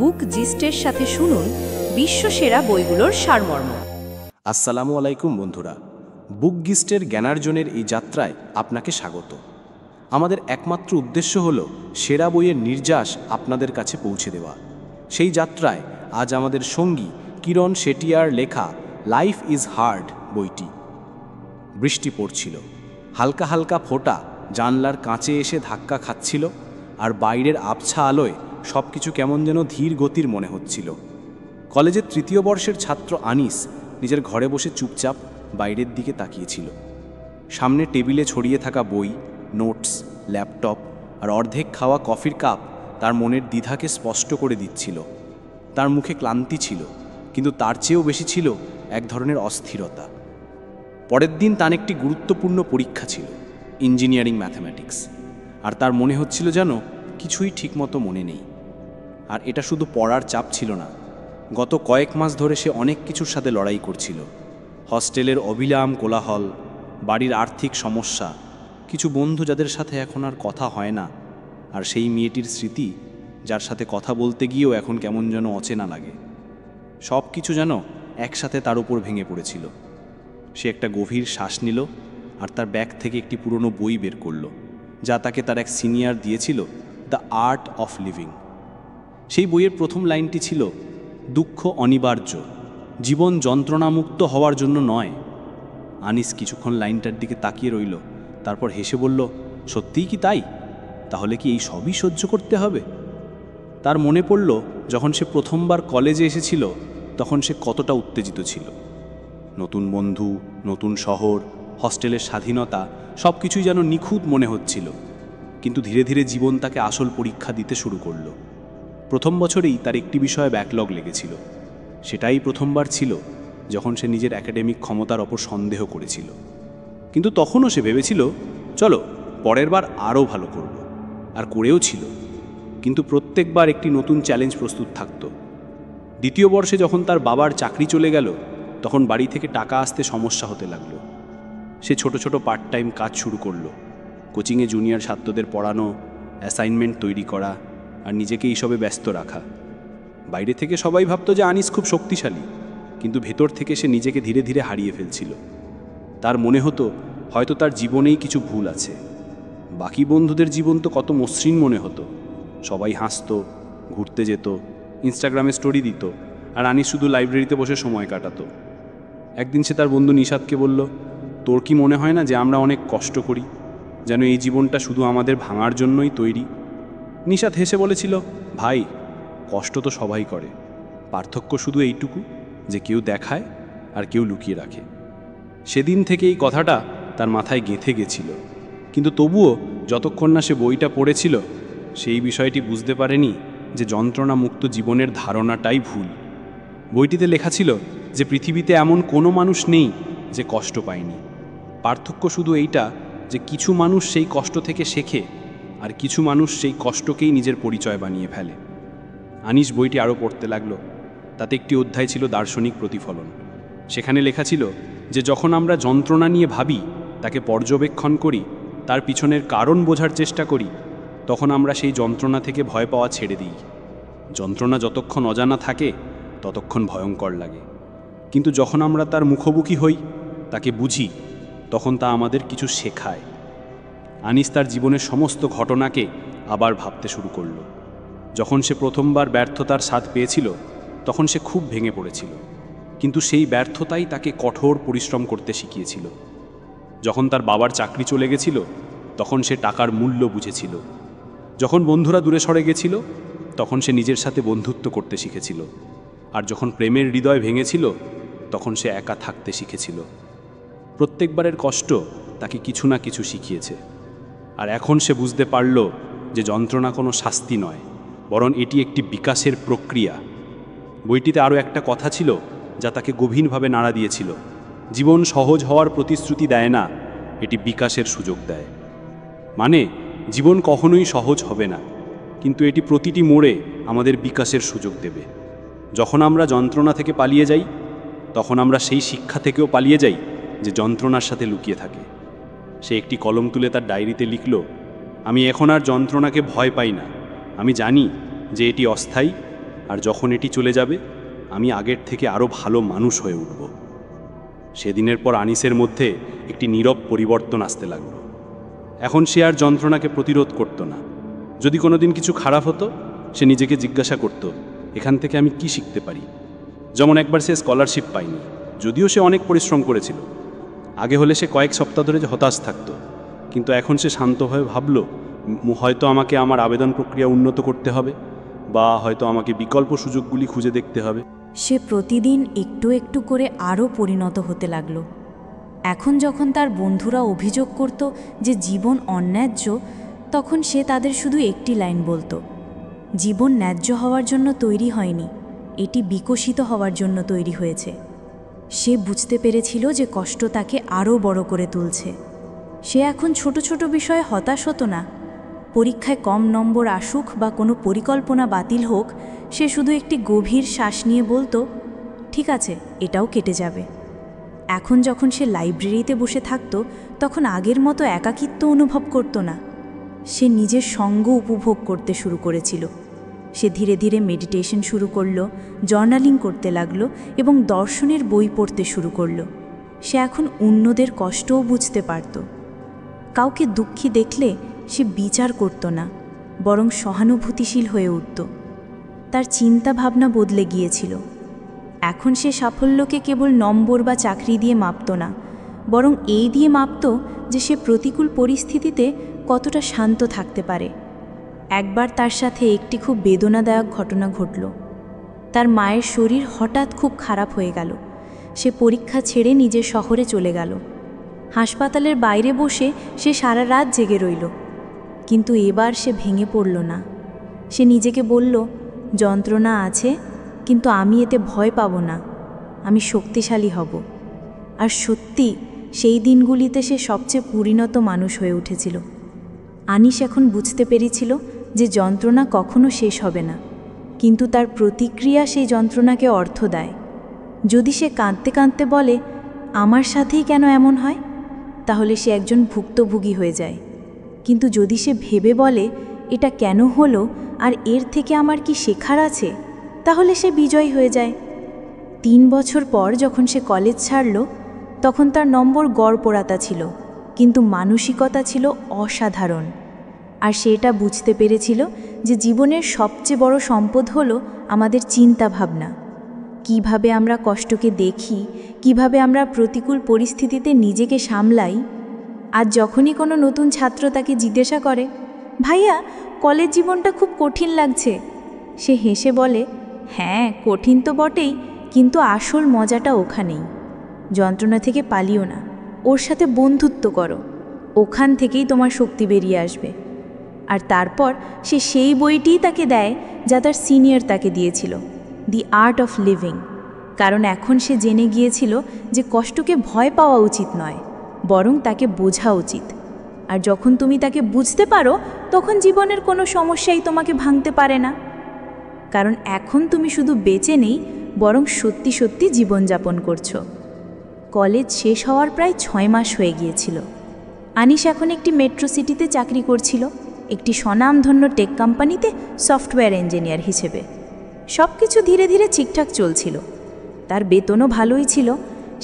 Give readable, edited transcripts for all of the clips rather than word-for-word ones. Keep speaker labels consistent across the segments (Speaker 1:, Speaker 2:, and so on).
Speaker 1: বুক জিস্টের সাথে শুনুন বিশ্বসেরা বইগুলোর সারমর্ম।
Speaker 2: আসসালামু আলাইকুম বন্ধুরা, বুক গিস্টের জ্ঞানার্জনের এই যাত্রায় আপনাকে স্বাগত। আমাদের একমাত্র উদ্দেশ্য হল সেরা বইয়ের নির্যাস আপনাদের কাছে পৌঁছে দেওয়া। সেই যাত্রায় আজ আমাদের সঙ্গী কিরণ শেটিয়ার লেখা লাইফ ইজ হার্ড বইটি। বৃষ্টি পড়ছিল, হালকা হালকা ফোঁটা জানলার কাঁচে এসে ধাক্কা খাচ্ছিল, আর বাইরের আবছা আলোয় সব কিছু কেমন যেন ধীর গতির মনে হচ্ছিল। কলেজের তৃতীয় বর্ষের ছাত্র আনিস নিজের ঘরে বসে চুপচাপ বাইরের দিকে তাকিয়েছিল। সামনে টেবিলে ছড়িয়ে থাকা বই, নোটস, ল্যাপটপ আর অর্ধেক খাওয়া কফির কাপ তার মনের দ্বিধাকে স্পষ্ট করে দিচ্ছিল। তার মুখে ক্লান্তি ছিল, কিন্তু তার চেয়েও বেশি ছিল এক ধরনের অস্থিরতা। পরের দিন তার একটি গুরুত্বপূর্ণ পরীক্ষা ছিল, ইঞ্জিনিয়ারিং ম্যাথমেটিক্স, আর তার মনে হচ্ছিল যেন কিছুই ঠিকমতো মনে নেই। আর এটা শুধু পড়ার চাপ ছিল না, গত কয়েক মাস ধরে সে অনেক কিছুর সাথে লড়াই করছিল। হস্টেলের অবিরাম কোলাহল, বাড়ির আর্থিক সমস্যা, কিছু বন্ধু যাদের সাথে এখন আর কথা হয় না, আর সেই মেয়েটির স্মৃতি যার সাথে কথা বলতে গিয়েও এখন কেমন যেন অচেনা লাগে। সব কিছু যেন একসাথে তার উপর ভেঙে পড়েছিল। সে একটা গভীর শ্বাস নিল আর তার ব্যাগ থেকে একটি পুরনো বই বের করল, যা তাকে তার এক সিনিয়র দিয়েছিল, দ্য আর্ট অফ লিভিং। সেই বইয়ের প্রথম লাইনটি ছিল, দুঃখ অনিবার্য, জীবন যন্ত্রণামুক্ত হওয়ার জন্য নয়। আনিস কিছুক্ষণ লাইনটার দিকে তাকিয়ে রইল, তারপর হেসে বলল, সত্যিই কি তাই? তাহলে কি এই সবই সহ্য করতে হবে? তার মনে পড়ল যখন সে প্রথমবার কলেজে এসেছিল, তখন সে কতটা উত্তেজিত ছিল। নতুন বন্ধু, নতুন শহর, হস্টেলের স্বাধীনতা, সব কিছুই যেন নিখুঁত মনে হচ্ছিল। কিন্তু ধীরে ধীরে জীবন তাকে আসল পরীক্ষা দিতে শুরু করল। প্রথম বছরেই তার একটি বিষয়ে ব্যাকলগ লেগেছিল। সেটাই প্রথমবার ছিল যখন সে নিজের একাডেমিক ক্ষমতার ওপর সন্দেহ করেছিল। কিন্তু তখনও সে ভেবেছিল, চলো পরের বার আরও ভালো করব, আর করেও ছিল। কিন্তু প্রত্যেকবার একটি নতুন চ্যালেঞ্জ প্রস্তুত থাকত। দ্বিতীয় বর্ষে যখন তার বাবার চাকরি চলে গেল, তখন বাড়ি থেকে টাকা আসতে সমস্যা হতে লাগলো। সে ছোট ছোট পার্ট টাইম কাজ শুরু করলো, কোচিংয়ে জুনিয়র ছাত্রদের পড়ানো, অ্যাসাইনমেন্ট তৈরি করা, আর নিজেকে এইসবে ব্যস্ত রাখা। বাইরে থেকে সবাই ভাবত যে আনিস খুব শক্তিশালী, কিন্তু ভেতর থেকে সে নিজেকে ধীরে ধীরে হারিয়ে ফেলছিল। তার মনে হতো হয়তো তার জীবনেই কিছু ভুল আছে। বাকি বন্ধুদের জীবন তো কত মসৃণ মনে হতো, সবাই হাসত, ঘুরতে যেত, ইনস্টাগ্রামে স্টোরি দিত, আর আনিস শুধু লাইব্রেরিতে বসে সময় কাটাতো। একদিন সে তার বন্ধু নিশাদকে বলল, তোর কি মনে হয় না যে আমরা অনেক কষ্ট করি, যেন এই জীবনটা শুধু আমাদের ভাঙার জন্যই তৈরি? নিশাদ হেসে বলেছিল, ভাই, কষ্ট তো সবাই করে, পার্থক্য শুধু এইটুকু যে কেউ দেখায় আর কেউ লুকিয়ে রাখে। সেদিন থেকে এই কথাটা তার মাথায় গেঁথে গেছিল, কিন্তু তবুও যতক্ষণ না সে বইটা পড়েছিল, সেই বিষয়টি বুঝতে পারেনি যে যন্ত্রণামুক্ত জীবনের ধারণাটাই ভুল। বইটিতে লেখা ছিল যে পৃথিবীতে এমন কোনো মানুষ নেই যে কষ্ট পায়নি। পার্থক্য শুধু এইটা যে কিছু মানুষ সেই কষ্ট থেকে শেখে, আর কিছু মানুষ সেই কষ্টকেই নিজের পরিচয় বানিয়ে ফেলে। আনিস বইটি আরও পড়তে লাগলো। তাতে একটি অধ্যায় ছিল দার্শনিক প্রতিফলন। সেখানে লেখা ছিল যে যখন আমরা যন্ত্রণা নিয়ে ভাবি, তাকে পর্যবেক্ষণ করি, তার পিছনের কারণ বোঝার চেষ্টা করি, তখন আমরা সেই যন্ত্রণা থেকে ভয় পাওয়া ছেড়ে দিই। যন্ত্রণা যতক্ষণ অজানা থাকে ততক্ষণ ভয়ঙ্কর লাগে, কিন্তু যখন আমরা তার মুখোমুখি হই, তাকে বুঝি, তখন তা আমাদের কিছু শেখায়। আনিস তার জীবনের সমস্ত ঘটনাকে আবার ভাবতে শুরু করল। যখন সে প্রথমবার ব্যর্থতার স্বাদ পেয়েছিল, তখন সে খুব ভেঙে পড়েছিল, কিন্তু সেই ব্যর্থতাই তাকে কঠোর পরিশ্রম করতে শিখিয়েছিল। যখন তার বাবার চাকরি চলে গেছিল, তখন সে টাকার মূল্য বুঝেছিল। যখন বন্ধুরা দূরে সরে গেছিল, তখন সে নিজের সাথে বন্ধুত্ব করতে শিখেছিল। আর যখন প্রেমের হৃদয় ভেঙেছিল, তখন সে একা থাকতে শিখেছিল। প্রত্যেকবারের কষ্ট তাকে কিছু না কিছু শিখিয়েছে। আর এখন সে বুঝতে পারল যে যন্ত্রণা কোনো শাস্তি নয়, বরং এটি একটি বিকাশের প্রক্রিয়া। বইটিতে আরও একটা কথা ছিল যা তাকে গভীরভাবে নাড়া দিয়েছিল। জীবন সহজ হওয়ার প্রতিশ্রুতি দেয় না, এটি বিকাশের সুযোগ দেয়। মানে, জীবন কখনোই সহজ হবে না, কিন্তু এটি প্রতিটি মোড়ে আমাদের বিকাশের সুযোগ দেবে। যখন আমরা যন্ত্রণা থেকে পালিয়ে যাই, তখন আমরা সেই শিক্ষা থেকেও পালিয়ে যাই যে যন্ত্রণার সাথে লুকিয়ে থাকে। সে একটি কলম তুলে তার ডায়েরিতে লিখল, আমি এখন আর যন্ত্রণাকে ভয় পাই না। আমি জানি যে এটি অস্থায়ী, আর যখন এটি চলে যাবে আমি আগের থেকে আরও ভালো মানুষ হয়ে উঠব। সেদিনের পর আনিসের মধ্যে একটি নীরব পরিবর্তন আসতে লাগলো। এখন সে আর যন্ত্রণাকে প্রতিরোধ করত না। যদি কোনো দিন কিছু খারাপ হতো, সে নিজেকে জিজ্ঞাসা করত, এখান থেকে আমি কি শিখতে পারি। যেমন একবার সে স্কলারশিপ পায়নি, যদিও সে অনেক পরিশ্রম করেছিল। আগে হলে সে কয়েক সপ্তাহ ধরে হতাশ থাকত, কিন্তু এখন সে শান্তভাবে ভাবল, হয়তো আমাকে আমার আবেদন প্রক্রিয়া উন্নত করতে হবে, বা হয়তো আমাকে বিকল্প সুযোগগুলি খুঁজে দেখতে হবে।
Speaker 1: সে প্রতিদিন একটু একটু করে আরও পরিণত হতে লাগলো। এখন যখন তার বন্ধুরা অভিযোগ করত যে জীবন অন্যায্য, তখন সে তাদের শুধু একটি লাইন বলতো, জীবন ন্যায্য হওয়ার জন্য তৈরি হয়নি, এটি বিকশিত হওয়ার জন্য তৈরি হয়েছে। সে বুঝতে পেরেছিল যে কষ্ট তাকে আরও বড় করে তুলছে। সে এখন ছোট ছোট বিষয়ে হতাশ হতো না। পরীক্ষায় কম নম্বর আসুক বা কোনো পরিকল্পনা বাতিল হোক, সে শুধু একটি গভীর শ্বাস নিয়ে বলতো, ঠিক আছে, এটাও কেটে যাবে। এখন যখন সে লাইব্রেরিতে বসে থাকত, তখন আগের মতো একাকিত্ব অনুভব করত না। সে নিজের সঙ্গ উপভোগ করতে শুরু করেছিল। সে ধীরে ধীরে মেডিটেশন শুরু করলো, জার্নালিং করতে লাগলো এবং দর্শনের বই পড়তে শুরু করলো। সে এখন অন্যদের কষ্টও বুঝতে পারত। কাউকে দুঃখী দেখলে সে বিচার করত না, বরং সহানুভূতিশীল হয়ে উঠত। তার চিন্তা ভাবনা বদলে গিয়েছিল। এখন সে সাফল্যকে কেবল নম্বর বা চাকরি দিয়ে মাপত না, বরং এই দিয়ে মাপত যে সে প্রতিকূল পরিস্থিতিতে কতটা শান্ত থাকতে পারে। একবার তার সাথে একটি খুব বেদনাদায়ক ঘটনা ঘটল। তার মায়ের শরীর হঠাৎ খুব খারাপ হয়ে গেল। সে পরীক্ষা ছেড়ে নিজের শহরে চলে গেল। হাসপাতালের বাইরে বসে সে সারা রাত জেগে রইল। কিন্তু এবার সে ভেঙে পড়ল না। সে নিজেকে বলল, যন্ত্রণা আছে, কিন্তু আমি এতে ভয় পাব না, আমি শক্তিশালী হব। আর সত্যি সেই দিনগুলিতে সে সবচেয়ে পরিণত মানুষ হয়ে উঠেছিল। আনিস এখন বুঝতে পেরেছিল যে যন্ত্রণা কখনো শেষ হবে না, কিন্তু তার প্রতিক্রিয়া সেই যন্ত্রণাকে অর্থ দেয়। যদি সে কাঁদতে কাঁদতে বলে, আমার সাথেই কেন এমন হয়, তাহলে সে একজন ভুক্তভোগী হয়ে যায়। কিন্তু যদি সে ভেবে বলে, এটা কেন হলো আর এর থেকে আমার কি শেখার আছে, তাহলে সে বিজয়ী হয়ে যায়। 3 বছর পর যখন সে কলেজ ছাড়ল, তখন তার নম্বর গড়পড়াতা ছিল, কিন্তু মানসিকতা ছিল অসাধারণ। আর সে এটা বুঝতে পেরেছিল যে জীবনের সবচেয়ে বড় সম্পদ হলো আমাদের চিন্তা ভাবনা। কিভাবে আমরা কষ্টকে দেখি, কিভাবে আমরা প্রতিকূল পরিস্থিতিতে নিজেকে সামলাই। আর যখনই কোনো নতুন ছাত্র তাকে জিজ্ঞাসা করে, ভাইয়া কলেজ জীবনটা খুব কঠিন লাগছে, সে হেসে বলে, হ্যাঁ কঠিন তো বটেই, কিন্তু আসল মজাটা ওখানেই। যন্ত্রণা থেকে পালিও না, ওর সাথে বন্ধুত্ব করো, ওখান থেকেই তোমার শক্তি বেরিয়ে আসবে। আর তারপর সে সেই বইটিই তাকে দেয় যা তার সিনিয়র তাকে দিয়েছিল, দি আর্ট অফ লিভিং। কারণ এখন সে জেনে গিয়েছিল যে কষ্টকে ভয় পাওয়া উচিত নয়, বরং তাকে বোঝা উচিত। আর যখন তুমি তাকে বুঝতে পারো, তখন জীবনের কোনো সমস্যাই তোমাকে ভাঙতে পারে না। কারণ এখন তুমি শুধু বেঁচে নেই, বরং সত্যি সত্যি জীবনযাপন করছো। কলেজ শেষ হওয়ার প্রায় 6 মাস হয়ে গিয়েছিল। আনিস এখন একটি মেট্রো সিটিতে চাকরি করছিল, একটি স্বনামধন্য টেক কোম্পানিতে সফটওয়্যার ইঞ্জিনিয়ার হিসেবে। সব কিছু ধীরে ধীরে ঠিকঠাক চলছিল। তার বেতনও ভালোই ছিল।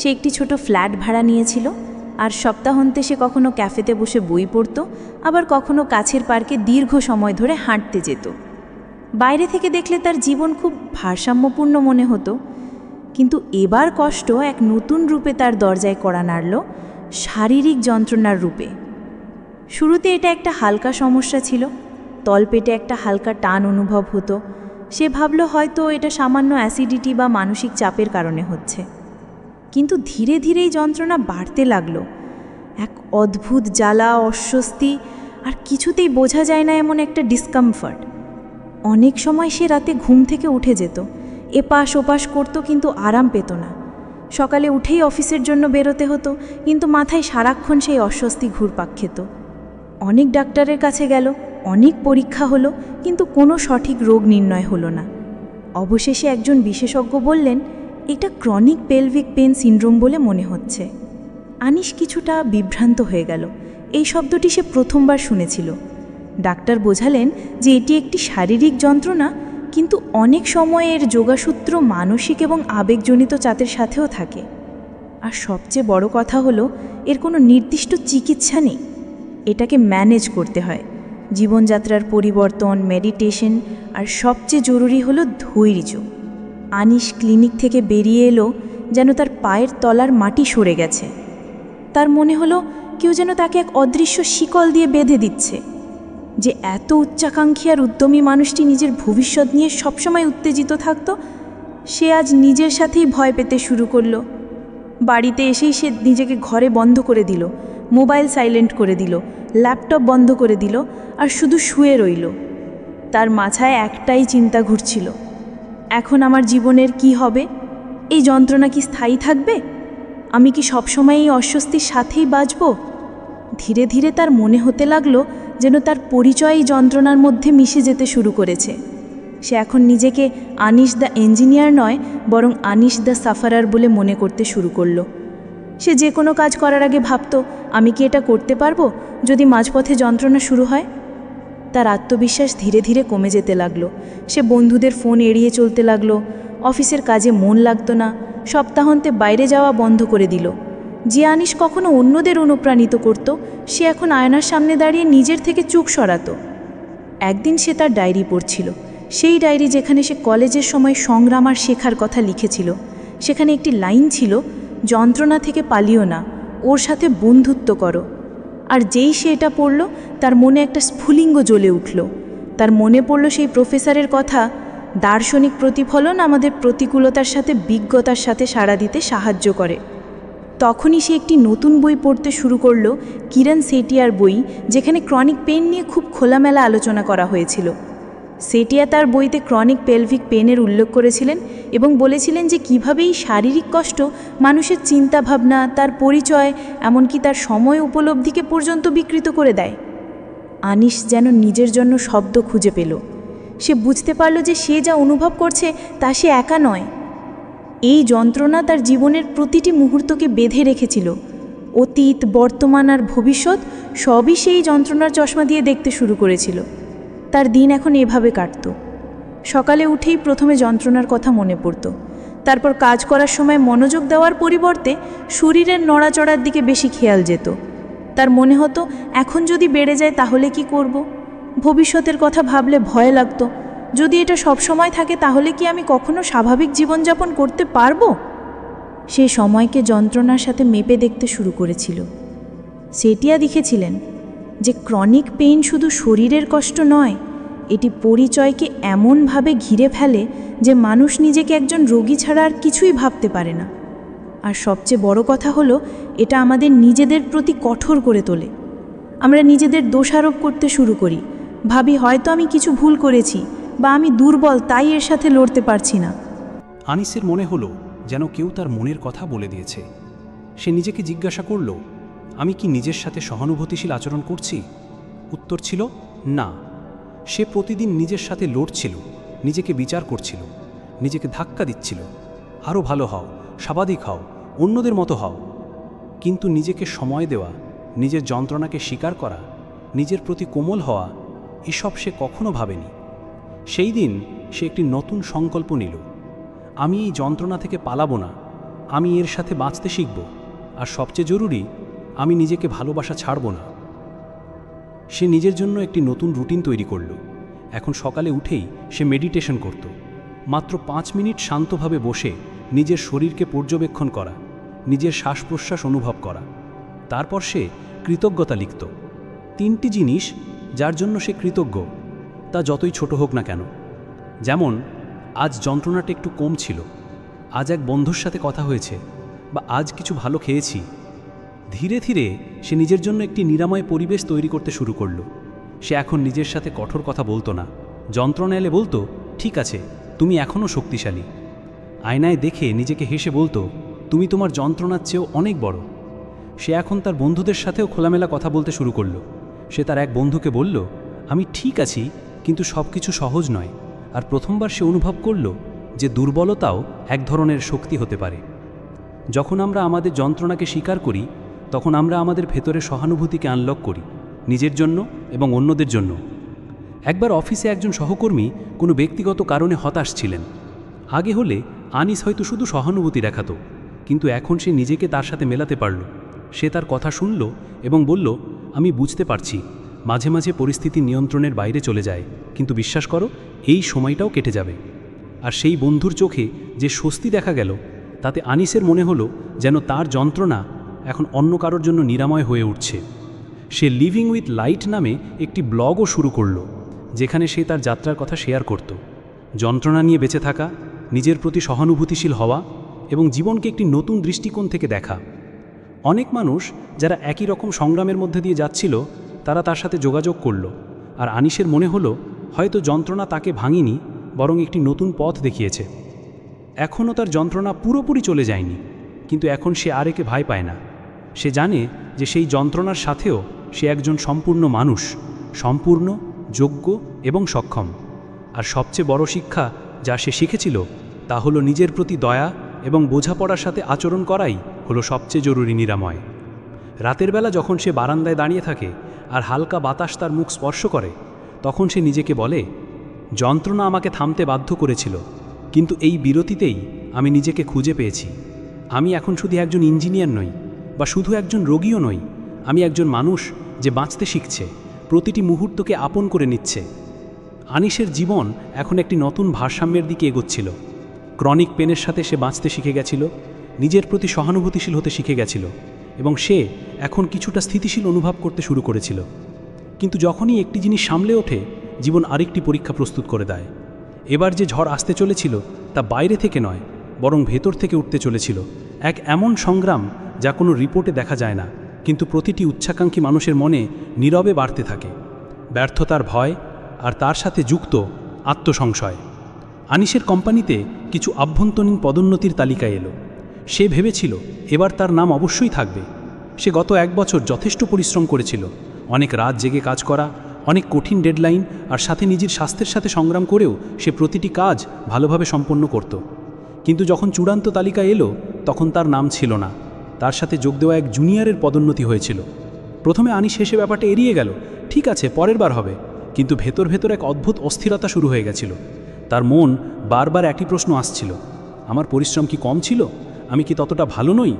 Speaker 1: সে একটি ছোট ফ্ল্যাট ভাড়া নিয়েছিল, আর সপ্তাহান্তে সে কখনো ক্যাফেতে বসে বই পড়ত, আবার কখনো কাছের পার্কে দীর্ঘ সময় ধরে হাঁটতে যেত। বাইরে থেকে দেখলে তার জীবন খুব ভারসাম্যপূর্ণ মনে হতো, কিন্তু এবার কষ্ট এক নতুন রূপে তার দরজায় কড়া নাড়ল, শারীরিক যন্ত্রণার রূপে। শুরুতে এটা একটা হালকা সমস্যা ছিল, তলপেটে একটা হালকা টান অনুভব হতো। সে ভাবল হয়তো এটা সামান্য অ্যাসিডিটি বা মানসিক চাপের কারণে হচ্ছে। কিন্তু ধীরে ধীরে এই যন্ত্রণা বাড়তে লাগলো, এক অদ্ভুত জ্বালা, অস্বস্তি, আর কিছুতেই বোঝা যায় না এমন একটা ডিসকমফর্ট। অনেক সময় সে রাতে ঘুম থেকে উঠে যেত, এপাশ ওপাশ করত, কিন্তু আরাম পেত না। সকালে উঠেই অফিসের জন্য বেরোতে হতো, কিন্তু মাথায় সারাক্ষণ সেই অস্বস্তি ঘুরপাক খেত। অনেক ডাক্তারের কাছে গেল, অনেক পরীক্ষা হলো, কিন্তু কোনো সঠিক রোগ নির্ণয় হলো না। অবশেষে একজন বিশেষজ্ঞ বললেন, এটা ক্রনিক পেলভিক পেন সিনড্রোম বলে মনে হচ্ছে। আনিস কিছুটা বিভ্রান্ত হয়ে গেল। এই শব্দটি সে প্রথমবার শুনেছিল। ডাক্তার বোঝালেন যে এটি একটি শারীরিক যন্ত্রণা,
Speaker 3: কিন্তু অনেক সময় এর যোগসূত্র মানসিক এবং আবেগজনিত চাপের সাথেও থাকে। আর সবচেয়ে বড় কথা হলো এর কোনো নির্দিষ্ট চিকিৎসা নেই। এটাকে ম্যানেজ করতে হয়। জীবনযাত্রার পরিবর্তন, মেডিটেশন, আর সবচেয়ে জরুরি হলো ধৈর্য। আনিশ ক্লিনিক থেকে বেরিয়ে এলো যেন তার পায়ের তলার মাটি সরে গেছে। তার মনে হলো কেউ যেন তাকে এক অদৃশ্য শিকল দিয়ে বেঁধে দিচ্ছে। যে এত উচ্চাকাঙ্ক্ষী আর উদ্যমী মানুষটি নিজের ভবিষ্যৎ নিয়ে সবসময় উত্তেজিত থাকত, সে আজ নিজের সাথেই ভয় পেতে শুরু করলো। বাড়িতে এসেই সে নিজেকে ঘরে বন্ধ করে দিল, মোবাইল সাইলেন্ট করে দিল, ল্যাপটপ বন্ধ করে দিল, আর শুধু শুয়ে রইল। তার মাথায় একটাই চিন্তা ঘুরছিল, এখন আমার জীবনের কি হবে? এই যন্ত্রণা কি স্থায়ী থাকবে? আমি কি সবসময় এই অস্বস্তির সাথেই বাঁচব? ধীরে ধীরে তার মনে হতে লাগলো যেন তার পরিচয় এই যন্ত্রণার মধ্যে মিশে যেতে শুরু করেছে। সে এখন নিজেকে আনিশ দ্য ইঞ্জিনিয়ার নয়, বরং আনিশ দ্য সাফারার বলে মনে করতে শুরু করলো। সে যে কোনো কাজ করার আগে ভাবত, আমি কি এটা করতে পারবো যদি মাঝপথে যন্ত্রণা শুরু হয়? তার আত্মবিশ্বাস ধীরে ধীরে কমে যেতে লাগলো। সে বন্ধুদের ফোন এড়িয়ে চলতে লাগলো, অফিসের কাজে মন লাগতো না, সপ্তাহান্তে বাইরে যাওয়া বন্ধ করে দিল। যে আনিশ কখনো অন্যদের অনুপ্রাণিত করত, সে এখন আয়নার সামনে দাঁড়িয়ে নিজের থেকে চোখ সরাতো। একদিন সে তার ডায়েরি পড়ছিল, সেই ডায়েরি যেখানে সে কলেজের সময় সংগ্রাম আর শেখার কথা লিখেছিল। সেখানে একটি লাইন ছিল, যন্ত্রণা থেকে পালিও না, ওর সাথে বন্ধুত্ব করো। আর যেই সে এটা পড়ল, তার মনে একটা স্ফুলিঙ্গ জ্বলে উঠল। তার মনে পড়ল সেই প্রফেসরের কথা, দার্শনিক প্রতিফলন আমাদের প্রতিকূলতার সাথে বিজ্ঞতার সাথে সাড়া দিতে সাহায্য করে। তখনই সে একটি নতুন বই পড়তে শুরু করল, কিরণ সেটিয়ার বই, যেখানে ক্রনিক পেন নিয়ে খুব খোলামেলা আলোচনা করা হয়েছিল। সেটিয়া তার বইতে ক্রনিক পেলভিক পেনের উল্লেখ করেছিলেন এবং বলেছিলেন যে কীভাবে এই শারীরিক কষ্ট মানুষের চিন্তাভাবনা, তার পরিচয়, এমনকি তার সময় উপলব্ধিকে পর্যন্ত বিকৃত করে দেয়। আনিশ যেন নিজের জন্য শব্দ খুঁজে পেল। সে বুঝতে পারল যে সে যা অনুভব করছে তা সে একা নয়। এই যন্ত্রণা তার জীবনের প্রতিটি মুহূর্তকে বেঁধে রেখেছিল। অতীত, বর্তমান আর ভবিষ্যৎ সবই সেই যন্ত্রণার চশমা দিয়ে দেখতে শুরু করেছিল। তার দিন এখন এভাবে কাটত। সকালে উঠেই প্রথমে যন্ত্রণার কথা মনে পড়ত। তারপর কাজ করার সময় মনোযোগ দেওয়ার পরিবর্তে শরীরের নড়াচড়ার দিকে বেশি খেয়াল যেত। তার মনে হতো, এখন যদি বেড়ে যায় তাহলে কি করব? ভবিষ্যতের কথা ভাবলে ভয় লাগতো, যদি এটা সব সময় থাকে তাহলে কি আমি কখনো স্বাভাবিক জীবনযাপন করতে পারবো? সেই সময়কে যন্ত্রণার সাথে মেপে দেখতে শুরু করেছিল। সেটিয়া লিখেছিলেন যে ক্রনিক পেইন শুধু শরীরের কষ্ট নয়, এটি পরিচয়কে এমনভাবে ঘিরে ফেলে যে মানুষ নিজেকে একজন রোগী ছাড়া আর কিছুই ভাবতে পারে না। আর সবচেয়ে বড় কথা হলো, এটা আমাদের নিজেদের প্রতি কঠোর করে তোলে। আমরা নিজেদের দোষারোপ করতে শুরু করি, ভাবি হয়তো আমি কিছু ভুল করেছি, বা আমি দুর্বল তাই এর সাথে লড়তে পারছি না।
Speaker 2: আনিসের মনে হলো যেন কেউ তার মনের কথা বলে দিয়েছে। সে নিজেকে জিজ্ঞাসা করল, আমি কি নিজের সাথে সহানুভূতিশীল আচরণ করছি? উত্তর ছিল না। সে প্রতিদিন নিজের সাথে লড়ছিল, নিজেকে বিচার করছিল, নিজেকে ধাক্কা দিচ্ছিল, আরও ভালো হও, স্বাভাবিক হও, অন্যদের মতো হও। কিন্তু নিজেকে সময় দেওয়া, নিজের যন্ত্রণাকে স্বীকার করা, নিজের প্রতি কোমল হওয়া, এসব সে কখনো ভাবেনি। সেই দিন সে একটি নতুন সংকল্প নিল, আমি এই যন্ত্রণা থেকে পালাবো না, আমি এর সাথে বাঁচতে শিখব, আর সবচেয়ে জরুরি, আমি নিজেকে ভালোবাসা ছাড়ব না। সে নিজের জন্য একটি নতুন রুটিন তৈরি করল। এখন সকালে উঠেই সে মেডিটেশন করত। মাত্র 5 মিনিট শান্তভাবে বসে নিজের শরীরকে পর্যবেক্ষণ করা, নিজের শ্বাস প্রশ্বাস অনুভব করা। তারপর সে কৃতজ্ঞতা লিখত। 3টি জিনিস যার জন্য সে কৃতজ্ঞ, তা যতই ছোট হোক না কেন। যেমন, আজ যন্ত্রণাটা একটু কম ছিল, আজ এক বন্ধুর সাথে কথা হয়েছে, বা আজ কিছু ভালো খেয়েছি। ধীরে ধীরে সে নিজের জন্য একটি নিরাময় পরিবেশ তৈরি করতে শুরু করল। সে এখন নিজের সাথে কঠোর কথা বলতো না। যন্ত্রণা এলে বলতো, ঠিক আছে, তুমি এখনও শক্তিশালী। আয়নায় দেখে নিজেকে হেসে বলতো, তুমি তোমার যন্ত্রণার চেয়েও অনেক বড়। সে এখন তার বন্ধুদের সাথেও খোলামেলা কথা বলতে শুরু করল। সে তার এক বন্ধুকে বলল, আমি ঠিক আছি, কিন্তু সব কিছু সহজ নয়। আর প্রথমবার সে অনুভব করল যে দুর্বলতাও এক ধরনের শক্তি হতে পারে। যখন আমরা আমাদের যন্ত্রণাকে স্বীকার করি, তখন আমরা আমাদের ভেতরে সহানুভূতিকে আনলক করি, নিজের জন্য এবং অন্যদের জন্য।
Speaker 4: একবার অফিসে একজন সহকর্মী কোনো ব্যক্তিগত কারণে হতাশ ছিলেন। আগে হলে আনিস হয়তো শুধু সহানুভূতি দেখাতো, কিন্তু এখন সে নিজেকে তার সাথে মেলাতে পারল। সে তার কথা শুনল এবং বলল, আমি বুঝতে পারছি মাঝে মাঝে পরিস্থিতি নিয়ন্ত্রণের বাইরে চলে যায়, কিন্তু বিশ্বাস করো এই সময়টাও কেটে যাবে। আর সেই বন্ধুর চোখে যে স্বস্তি দেখা গেল, তাতে আনিসের মনে হলো যেন তার যন্ত্রণা এখন অন্য কারোর জন্য নিরাময় হয়ে উঠছে। সে লিভিং উইথ লাইট নামে একটি ব্লগও শুরু করল, যেখানে সে তার যাত্রার কথা শেয়ার করত। যন্ত্রণা নিয়ে বেঁচে থাকা, নিজের প্রতি সহানুভূতিশীল হওয়া এবং জীবনকে একটি নতুন দৃষ্টিকোণ থেকে দেখা। অনেক মানুষ যারা একই রকম সংগ্রামের মধ্যে দিয়ে যাচ্ছিল, তারা তার সাথে যোগাযোগ করল। আর আনিসের মনে হলো হয়তো যন্ত্রণা তাকে ভাঙিনি, বরং একটি নতুন পথ দেখিয়েছে। এখনও তার যন্ত্রণা পুরোপুরি চলে যায়নি, কিন্তু এখন সে আর একে ভয় পায় না। সে জানে যে সেই যন্ত্রণার সাথেও সে একজন সম্পূর্ণ মানুষ, সম্পূর্ণ, যোগ্য এবং সক্ষম। আর সবচেয়ে বড় শিক্ষা যা সে শিখেছিল তা হলো নিজের প্রতি দয়া এবং বোঝাপড়ার সাথে আচরণ করাই হলো সবচেয়ে জরুরি নিরাময়। রাতের বেলা যখন সে বারান্দায় দাঁড়িয়ে থাকে আর হালকা বাতাস তার মুখ স্পর্শ করে, তখন সে নিজেকে বলে, যন্ত্রণা আমাকে থামতে বাধ্য করেছিল, কিন্তু এই বিরতিতেই আমি নিজেকে খুঁজে পেয়েছি। আমি এখন শুধু একজন ইঞ্জিনিয়ার নই বা শুধু একজন রোগীও নই, আমি একজন মানুষ যে বাঁচতে শিখছে, প্রতিটি মুহূর্তকে আপন করে নিচ্ছে। আনিসের জীবন এখন একটি নতুন ভারসাম্যের দিকে এগোচ্ছিল। ক্রনিক পেনের সাথে সে বাঁচতে শিখে গেছিল, নিজের প্রতি সহানুভূতিশীল হতে শিখে গেছিল এবং সে এখন কিছুটা স্থিতিশীল অনুভব করতে শুরু করেছিল। কিন্তু যখনই একটি জিনিস সামলে ওঠে, জীবন আরেকটি পরীক্ষা প্রস্তুত করে দেয়। এবার যে ঝড় আসতে চলেছিল তা বাইরে থেকে নয়, বরং ভেতর থেকে উঠতে চলেছিল। এক এমন সংগ্রাম যা কোনো রিপোর্টে দেখা যায় না, কিন্তু প্রতিটি উচ্চাকাঙ্ক্ষী মানুষের মনে নীরবে বাড়তে থাকে। ব্যর্থতার ভয় আর তার সাথে যুক্ত আত্মসংশয়। আনিসের কোম্পানিতে কিছু আভ্যন্তরীণ পদোন্নতির তালিকা এলো। সে ভেবেছিল এবার তার নাম অবশ্যই থাকবে। সে গত 1 বছর যথেষ্ট পরিশ্রম করেছিল, অনেক রাত জেগে কাজ করা, অনেক কঠিন ডেডলাইন আর সাথে নিজের স্বাস্থ্যের সাথে সংগ্রাম করেও সে প্রতিটি কাজ ভালোভাবে সম্পন্ন করত। কিন্তু যখন চূড়ান্ত তালিকা এলো, তখন তার নাম ছিল না। তার সাথে যোগ দেওয়া এক জুনিয়রের পদোন্নতি হয়েছিল। প্রথমে আনিস শেষে ব্যাপারটা এড়িয়ে গেল, ঠিক আছে পরের বার হবে, কিন্তু ভেতর ভেতর এক অদ্ভুত অস্থিরতা শুরু হয়ে গেছিল। তার মন বারবার একই প্রশ্ন আসছিল, আমার পরিশ্রম কি কম ছিল? আমি কি ততটা ভালো নই?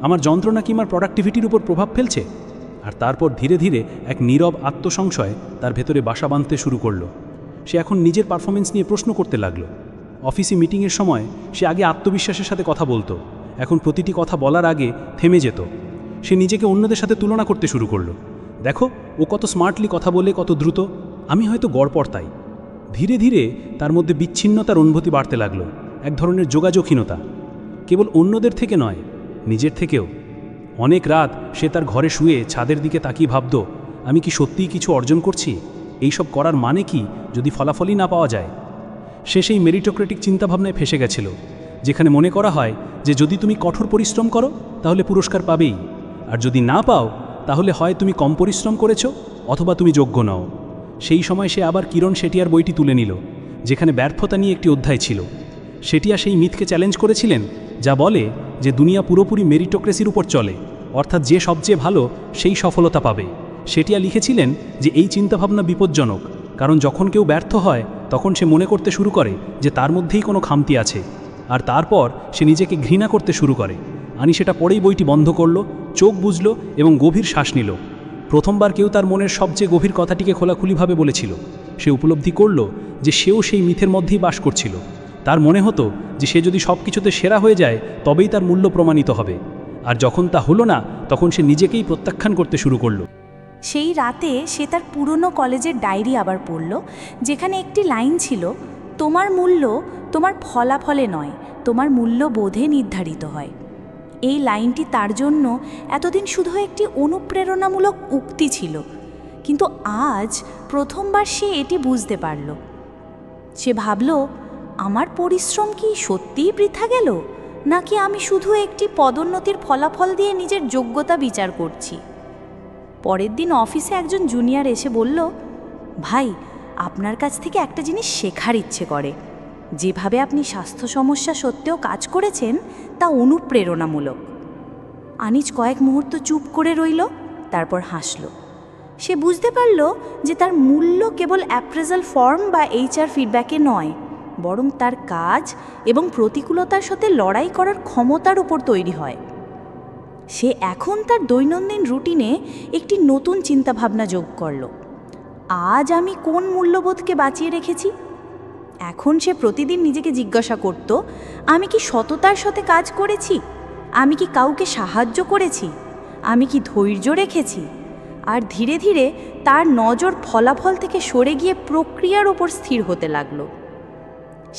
Speaker 4: আমার যন্ত্রণা কি আমার প্রোডাক্টিভিটির উপর প্রভাব ফেলছে? আর তারপর ধীরে ধীরে এক নীরব আত্মসংশয় তার ভেতরে বাসা বাঁধতে শুরু করলো। সে এখন নিজের পারফরমেন্স নিয়ে প্রশ্ন করতে লাগলো। অফিসে মিটিংয়ের সময় সে আগে আত্মবিশ্বাসের সাথে কথা বলতো, এখন প্রতিটি কথা বলার আগে থেমে যেত। সে নিজেকে অন্যদের সাথে তুলনা করতে শুরু করলো। দেখো ও কত স্মার্টলি কথা বলে, কত দ্রুত, আমি হয়তো গড়পড়তাই। ধীরে ধীরে তার মধ্যে বিচ্ছিন্নতার অনুভূতি বাড়তে লাগলো, এক ধরনের যোগাযোগহীনতা, কেবল অন্যদের থেকে নয়, নিজের থেকেও। অনেক রাত সে তার ঘরে শুয়ে ছাদের দিকে তাকিয়ে ভাবত, আমি কি সত্যিই কিছু অর্জন করছি? এইসব করার মানে কি যদি ফলাফলই না পাওয়া যায়? সে সেই মেরিটোক্রেটিক চিন্তাভাবনায় ফেসে গেছিল, যেখানে মনে করা হয় যে যদি তুমি কঠোর পরিশ্রম করো তাহলে পুরস্কার পাবেই, আর যদি না পাও তাহলে হয় তুমি কম পরিশ্রম করেছো অথবা তুমি যোগ্য নও। সেই সময় সে আবার কিরণ শেটিয়ার বইটি তুলে নিল, যেখানে ব্যর্থতা নিয়ে একটি অধ্যায় ছিল। শেটিয়া সেই মিথকে চ্যালেঞ্জ করেছিলেন যা বলে যে দুনিয়া পুরোপুরি মেরিটোক্রেসির উপর চলে, অর্থাৎ যে সবচেয়ে ভালো সেই সফলতা পাবে। শেটিয়া লিখেছিলেন যে এই চিন্তাভাবনা বিপজ্জনক, কারণ যখন কেউ ব্যর্থ হয় তখন সে মনে করতে শুরু করে যে তার মধ্যেই কোনো খামতি আছে, আর তারপর সে নিজেকে ঘৃণা করতে শুরু করে। আনি সেটা পড়েই বইটি বন্ধ করল, চোখ বুঝল এবং গভীর শ্বাস নিল। প্রথমবার কেউ তার মনের সবচেয়ে গভীর কথাটিকে খোলাখুলিভাবে বলেছিল। সে উপলব্ধি করল যে সেও সেই মিথের মধ্যেই বাস করছিল। তার মনে হতো যে সে যদি সব কিছুতে সেরা হয়ে যায় তবেই তার মূল্য প্রমাণিত হবে, আর যখন তা হলো না তখন সে নিজেকেই প্রত্যাখ্যান করতে শুরু করলো।
Speaker 1: সেই রাতে সে তার পুরনো কলেজের ডায়েরি আবার পড়ল, যেখানে একটি লাইন ছিল, তোমার মূল্য তোমার ফলাফলে নয়, তোমার মূল্যবোধে নির্ধারিত হয়। এই লাইনটি তার জন্য এতদিন শুধু একটি অনুপ্রেরণামূলক উক্তি ছিল, কিন্তু আজ প্রথমবার সে এটি বুঝতে পারল। সে ভাবল, আমার পরিশ্রম কি সত্যিই বৃথা গেল, নাকি আমি শুধু একটি পদোন্নতির ফলাফল দিয়ে নিজের যোগ্যতা বিচার করছি? পরের দিন অফিসে একজন জুনিয়র এসে বলল, ভাই, আপনার কাছ থেকে একটা জিনিস শেখার ইচ্ছে করে। যেভাবে আপনি স্বাস্থ্য সমস্যা সত্ত্বেও কাজ করেছেন তা অনুপ্রেরণামূলক। আনিস কয়েক মুহূর্ত চুপ করে রইল, তারপর হাসল। সে বুঝতে পারল যে তার মূল্য কেবল অ্যাপ্রেজাল ফর্ম বা HR ফিডব্যাকে নয়, বরং তার কাজ এবং প্রতিকূলতার সাথে লড়াই করার ক্ষমতার উপর তৈরি হয়। সে এখন তার দৈনন্দিন রুটিনে একটি নতুন চিন্তাভাবনা যোগ করল। আজ আমি কোন মূল্যবোধকে বাঁচিয়ে রেখেছি? এখন সে প্রতিদিন নিজেকে জিজ্ঞাসা করত, আমি কি সততার সাথে কাজ করেছি? আমি কি কাউকে সাহায্য করেছি? আমি কি ধৈর্য রেখেছি? আর ধীরে ধীরে তার নজর ফলাফল থেকে সরে গিয়ে প্রক্রিয়ার ওপর স্থির হতে লাগলো।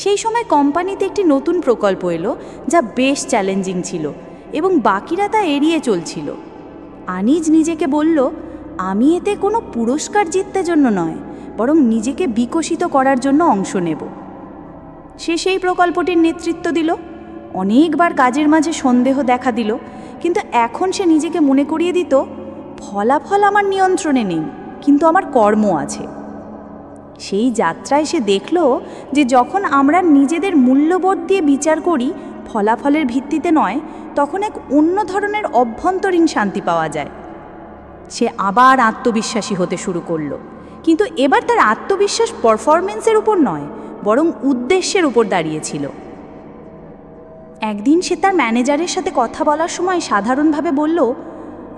Speaker 1: সেই সময় কোম্পানিতে একটি নতুন প্রকল্প এলো, যা বেশ চ্যালেঞ্জিং ছিল এবং বাকিরা তা এড়িয়ে চলছিল। আনিজ নিজেকে বলল, আমি এতে কোনো পুরস্কার জিততে জন্য নয়, বরং নিজেকে বিকশিত করার জন্য অংশ নেব। সে সেই প্রকল্পটির নেতৃত্ব দিল। অনেকবার কাজের মাঝে সন্দেহ দেখা দিল, কিন্তু এখন সে নিজেকে মনে করিয়ে দিত, ফলাফল আমার নিয়ন্ত্রণে নেই, কিন্তু আমার কর্ম আছে। সেই যাত্রায় সে দেখল যে যখন আমরা নিজেদের মূল্যবোধ দিয়ে বিচার করি, ফলাফলের ভিত্তিতে নয়, তখন এক অন্য ধরনের অভ্যন্তরীণ শান্তি পাওয়া যায়। সে আবার আত্মবিশ্বাসী হতে শুরু করলো, কিন্তু এবার তার আত্মবিশ্বাস পারফরমেন্সের উপর নয়, বরং উদ্দেশ্যের উপর দাঁড়িয়েছিল। একদিন সে তার ম্যানেজারের সাথে কথা বলার সময় সাধারণভাবে বলল,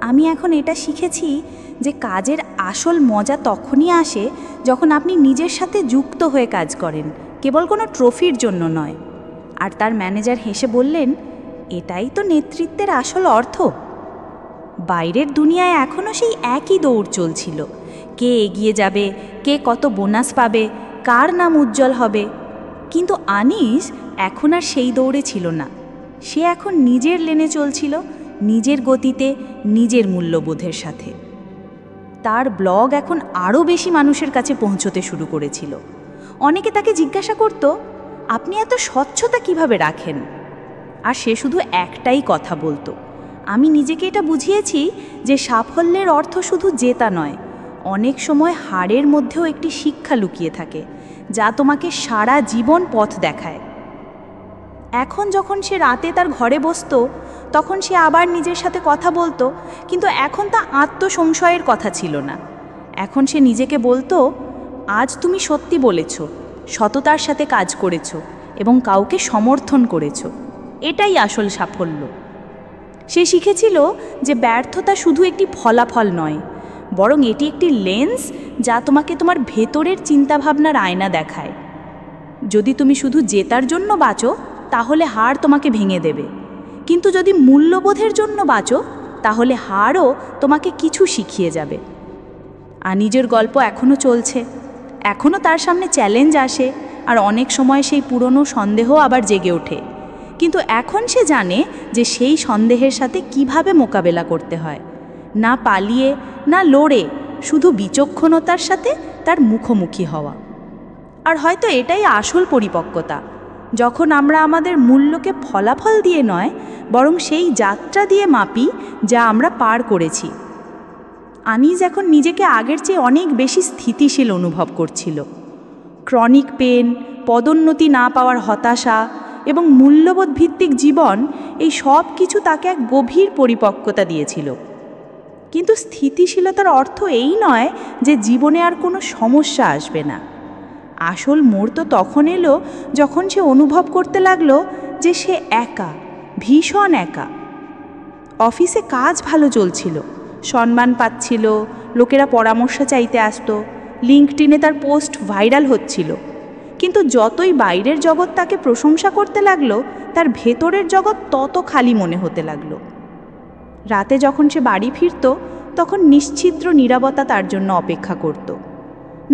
Speaker 1: আমি এখন এটা শিখেছি যে কাজের আসল মজা তখনই আসে যখন আপনি নিজের সাথে যুক্ত হয়ে কাজ করেন, কেবল কোনো ট্রফির জন্য নয়। আর তার ম্যানেজার হেসে বললেন, এটাই তো নেতৃত্বের আসল অর্থ। বাইরের দুনিয়ায় এখনও সেই একই দৌড় চলছিল, কে এগিয়ে যাবে, কে কত বোনাস পাবে, কার নাম উজ্জ্বল হবে। কিন্তু আনিস এখন আর সেই দৌড়ে ছিল না। সে এখন নিজের লেনে চলছিল, নিজের গতিতে, নিজের মূল্যবোধের সাথে। তার ব্লগ এখন আরও বেশি মানুষের কাছে পৌঁছতে শুরু করেছিল। অনেকে তাকে জিজ্ঞাসা করত, আপনি এত স্বচ্ছতা কিভাবে রাখেন? আর সে শুধু একটাই কথা বলতো, আমি নিজেকে এটা বুঝিয়েছি যে সাফল্যের অর্থ শুধু জেতা নয়, অনেক সময় হারের মধ্যেও একটি শিক্ষা লুকিয়ে থাকে, যা তোমাকে সারা জীবন পথ দেখায়। এখন যখন সে রাতে তার ঘরে বসতো, তখন সে আবার নিজের সাথে কথা বলতো, কিন্তু এখন তা আত্মসংশয়ের কথা ছিল না। এখন সে নিজেকে বলতো, আজ তুমি সত্যি বলেছ, সততার সাথে কাজ করেছ এবং কাউকে সমর্থন করেছ, এটাই আসল সাফল্য। সে শিখেছিল যে ব্যর্থতা শুধু একটি ফলাফল নয়, বরং এটি একটি লেন্স যা তোমাকে তোমার ভেতরের চিন্তাভাবনার আয়না দেখায়। যদি তুমি শুধু জেতার জন্য বাঁচো, তাহলে হার তোমাকে ভেঙে দেবে, কিন্তু যদি মূল্যবোধের জন্য বাঁচো, তাহলে হারও তোমাকে কিছু শিখিয়ে যাবে। আর নিজের গল্প এখনও চলছে, এখনও তার সামনে চ্যালেঞ্জ আসে, আর অনেক সময় সেই পুরনো সন্দেহ আবার জেগে ওঠে। কিন্তু এখন সে জানে যে সেই সন্দেহের সাথে কিভাবে মোকাবেলা করতে হয়, না পালিয়ে, না লড়ে, শুধু বিচক্ষণতার সাথে তার মুখোমুখি হওয়া। আর হয়তো এটাই আসল পরিপক্কতা, যখন আমরা আমাদের মূল্যকে ফলাফল দিয়ে নয়, বরং সেই যাত্রা দিয়ে মাপি যা আমরা পার করেছি। আনিস এখন নিজেকে আগের চেয়ে অনেক বেশি স্থিতিশীল অনুভব করছিল। ক্রনিক পেন, পদোন্নতি না পাওয়ার হতাশা এবং মূল্যবোধ ভিত্তিক জীবন, এই সব কিছু তাকে এক গভীর পরিপক্কতা দিয়েছিল। কিন্তু স্থিতিশীলতার অর্থ এই নয় যে জীবনে আর কোনো সমস্যা আসবে না। আসল মোড় তো তখন এলো যখন সে অনুভব করতে লাগলো যে সে একা, ভীষণ একা। অফিসে কাজ ভালো চলছিল, সম্মান পাচ্ছিল, লোকেরা পরামর্শ চাইতে আসতো, লিঙ্কডইনে তার পোস্ট ভাইরাল হচ্ছিল। কিন্তু যতই বাইরের জগৎ তাকে প্রশংসা করতে লাগলো, তার ভেতরের জগৎ তত খালি মনে হতে লাগলো। রাতে যখন সে বাড়ি ফিরত, তখন নিশ্ছিদ্র নীরবতা তার জন্য অপেক্ষা করত।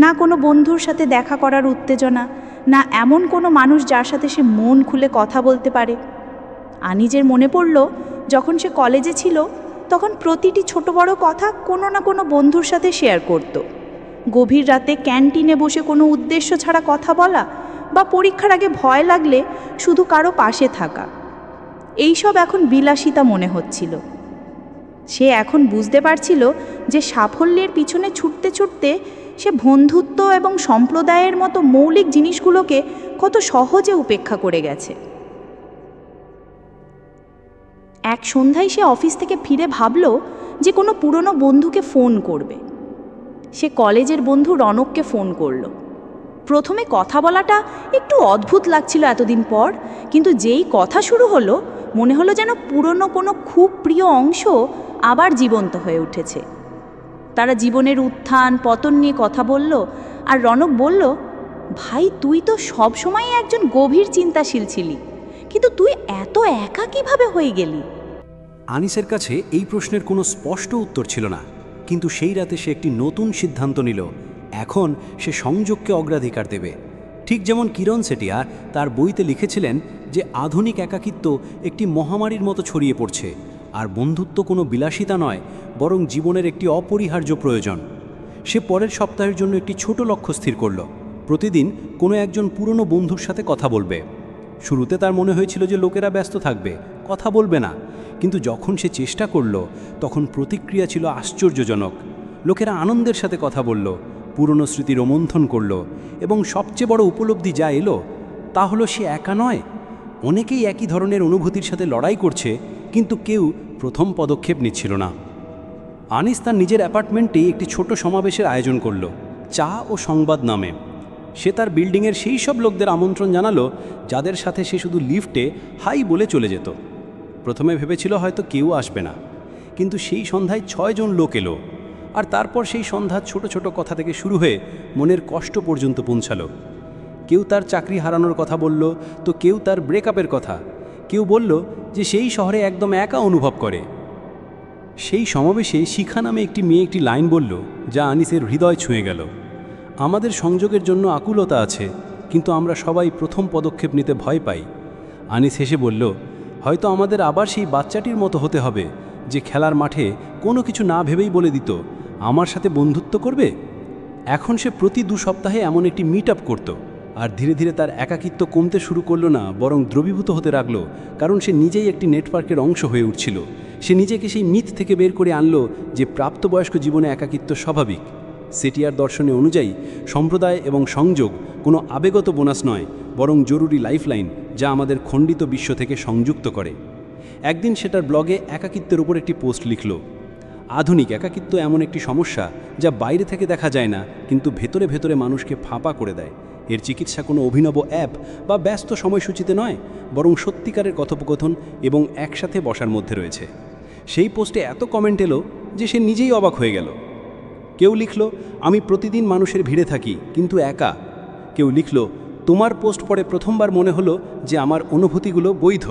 Speaker 1: না কোনো বন্ধুর সাথে দেখা করার উত্তেজনা, না এমন কোনো মানুষ যার সাথে সে মন খুলে কথা বলতে পারে। আনিজের মনে পড়ল, যখন সে কলেজে ছিল, তখন প্রতিটি ছোট বড় কথা কোনো না কোনো বন্ধুর সাথে শেয়ার করত। গভীর রাতে ক্যান্টিনে বসে কোনো উদ্দেশ্য ছাড়া কথা বলা, বা পরীক্ষার আগে ভয় লাগলে শুধু কারো পাশে থাকা, এইসব এখন বিলাসিতা মনে হচ্ছিল। সে এখন বুঝতে পারছিল যে সাফল্যের পিছনে ছুটতে ছুটতে সে বন্ধুত্ব এবং সম্প্রদায়ের মতো মৌলিক জিনিসগুলোকে কত সহজে উপেক্ষা করে গেছে। এক সন্ধ্যায় সে অফিস থেকে ফিরে ভাবল যে কোনো পুরনো বন্ধুকে ফোন করবে।
Speaker 3: সে কলেজের বন্ধু রনককে ফোন করলো। প্রথমে কথা বলাটা একটু অদ্ভুত লাগছিল এতদিন পর, কিন্তু যেই কথা শুরু হলো মনে হলো যেন পুরনো কোনো খুব প্রিয় অংশ আবার জীবন্ত হয়ে উঠেছে। তারা জীবনের উত্থান পতন নিয়ে কথা বলল, আর রনক বলল, ভাই তুই তো সবসময়ই একজন গভীর চিন্তাশীল ছিলি, কিন্তু তুই এত একা কিভাবে হয়ে গেলি?
Speaker 5: আনিসের কাছে এই প্রশ্নের কোনো স্পষ্ট উত্তর ছিল না, কিন্তু সেই রাতে সে একটি নতুন সিদ্ধান্ত নিল। এখন সে সংযোগকে অগ্রাধিকার দেবে। ঠিক যেমন কিরণ সেটিয়া তার বইতে লিখেছিলেন যে আধুনিক একাকিত্ব একটি মহামারীর মতো ছড়িয়ে পড়ছে, আর বন্ধুত্ব কোনো বিলাসিতা নয়, বরং জীবনের একটি অপরিহার্য প্রয়োজন। সে পরের সপ্তাহের জন্য একটি ছোট লক্ষ্য স্থির করল। প্রতিদিন কোনো একজন পুরনো বন্ধুর সাথে কথা বলবে। শুরুতে তার মনে হয়েছিল যে লোকেরা ব্যস্ত থাকবে, কথা বলবে না, কিন্তু যখন সে চেষ্টা করল তখন প্রতিক্রিয়া ছিল আশ্চর্যজনক। লোকেরা আনন্দের সাথে কথা বলল, পুরনো স্মৃতি রোমন্থন করল, এবং সবচেয়ে বড় উপলব্ধি যা এলো তা হলো সে একা নয়। অনেকেই একই ধরনের অনুভূতির সাথে লড়াই করছে, কিন্তু কেউ প্রথম পদক্ষেপ নিচ্ছিল না। আনিস তার নিজের অ্যাপার্টমেন্টেই একটি ছোট সমাবেশের আয়োজন করল, চা ও সংবাদ নামে। সে তার বিল্ডিংয়ের সেই সব লোকদের আমন্ত্রণ জানালো যাদের সাথে সে শুধু লিফটে হাই বলে চলে যেত। প্রথমে ভেবেছিল হয়তো কেউ আসবে না, কিন্তু সেই সন্ধ্যায় 6 জন লোক এলো। আর তারপর সেই সন্ধ্যা ছোট ছোট কথা থেকে শুরু হয়ে মনের কষ্ট পর্যন্ত পৌঁছালো। কেউ তার চাকরি হারানোর কথা বলল, তো কেউ তার ব্রেকআপের কথা। কেউ বলল যে সেই শহরে একদম একা অনুভব করে। সেই সমাবেশে শিখা নামে একটি মেয়ে একটি লাইন বলল যা আনিসের হৃদয় ছুঁয়ে গেল। আমাদের সংযোগের জন্য আকুলতা আছে, কিন্তু আমরা সবাই প্রথম পদক্ষেপ নিতে ভয় পাই। আনিস হেসে বলল, হয়তো আমাদের আবার সেই বাচ্চাটির মতো হতে হবে যে খেলার মাঠে কোনো কিছু না ভেবেই বলে দিত, আমার সাথে বন্ধুত্ব করবে। এখন সে প্রতি 2 সপ্তাহে এমন একটি মিট আপ করত, আর ধীরে ধীরে তার একাকিত্ব কমতে শুরু করলো না, বরং দ্রবীভূত হতে লাগলো, কারণ সে নিজেই একটি নেটওয়ার্কের অংশ হয়ে উঠছিল। সে নিজেকে সেই মিথ থেকে বের করে আনলো যে প্রাপ্তবয়স্ক জীবনে একাকিত্ব স্বাভাবিক। সেটিয়ার দর্শনে অনুযায়ী সম্প্রদায় এবং সংযোগ কোনো আবেগত বোনাস নয়, বরং জরুরি লাইফলাইন যা আমাদের খণ্ডিত বিশ্ব থেকে সংযুক্ত করে। একদিন সেটার ব্লগে একাকিত্বের উপর একটি পোস্ট লিখল, আধুনিক একাকিত্ব এমন একটি সমস্যা যা বাইরে থেকে দেখা যায় না, কিন্তু ভেতরে ভেতরে মানুষকে ফাঁপা করে দেয়। এর চিকিৎসা কোনো অভিনব অ্যাপ বা ব্যস্ত সময়সূচিতে নয়, বরং সত্যিকারের কথোপকথন এবং একসাথে বসার মধ্যে রয়েছে। সেই পোস্টে এত কমেন্ট এলো যে সে নিজেই অবাক হয়ে গেল। কেউ লিখল, আমি প্রতিদিন মানুষের ভিড়ে থাকি কিন্তু একা। কেউ লিখল, তোমার পোস্ট পড়ে প্রথমবার মনে হলো যে আমার অনুভূতিগুলো বৈধ।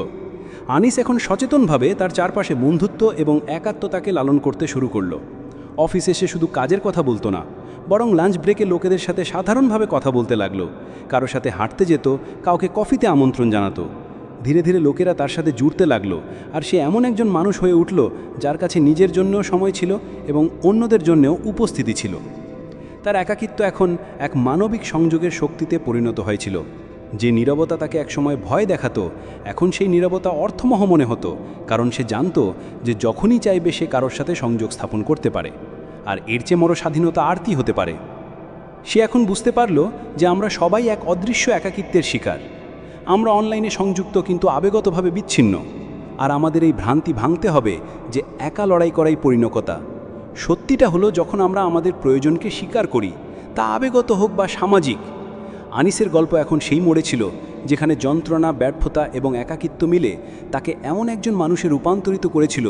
Speaker 5: আনিস এখন সচেতনভাবে তার চারপাশে বন্ধুত্ব এবং একাত্মতাকে লালন করতে শুরু করলো। অফিসে সে শুধু কাজের কথা বলতো না, বরং লাঞ্চ ব্রেকে লোকেদের সাথে সাধারণভাবে কথা বলতে লাগলো। কারো সাথে হাঁটতে যেত, কাউকে কফিতে আমন্ত্রণ জানাতো। ধীরে ধীরে লোকেরা তার সাথে জুড়তে লাগলো, আর সে এমন একজন মানুষ হয়ে উঠল যার কাছে নিজের জন্যও সময় ছিল এবং অন্যদের জন্যও উপস্থিতি ছিল। তার একাকিত্ব এখন এক মানবিক সংযোগের শক্তিতে পরিণত হয়েছিল। যে নীরবতা তাকে একসময় ভয় দেখাতো, এখন সেই নীরবতা অর্থমহ মনে হতো, কারণ সে জানতো যে যখনই চাইবে সে কারোর সাথে সংযোগ স্থাপন করতে পারে, আর এর চেয়ে বড় স্বাধীনতা আর কি হতে পারে। সে এখন বুঝতে পারল যে আমরা সবাই এক অদৃশ্য একাকিত্বের শিকার। আমরা অনলাইনে সংযুক্ত কিন্তু আবেগতভাবে বিচ্ছিন্ন, আর আমাদের এই ভ্রান্তি ভাঙতে হবে যে একা লড়াই করাই পরিণকতা। সত্যিটা হলো যখন আমরা আমাদের প্রয়োজনকে স্বীকার করি, তা আবেগত হোক বা সামাজিক। আনিসের গল্প এখন সেই মোড়ে ছিল যেখানে যন্ত্রণা, ব্যর্থতা এবং একাকিত্ব মিলে তাকে এমন একজন মানুষে রূপান্তরিত করেছিল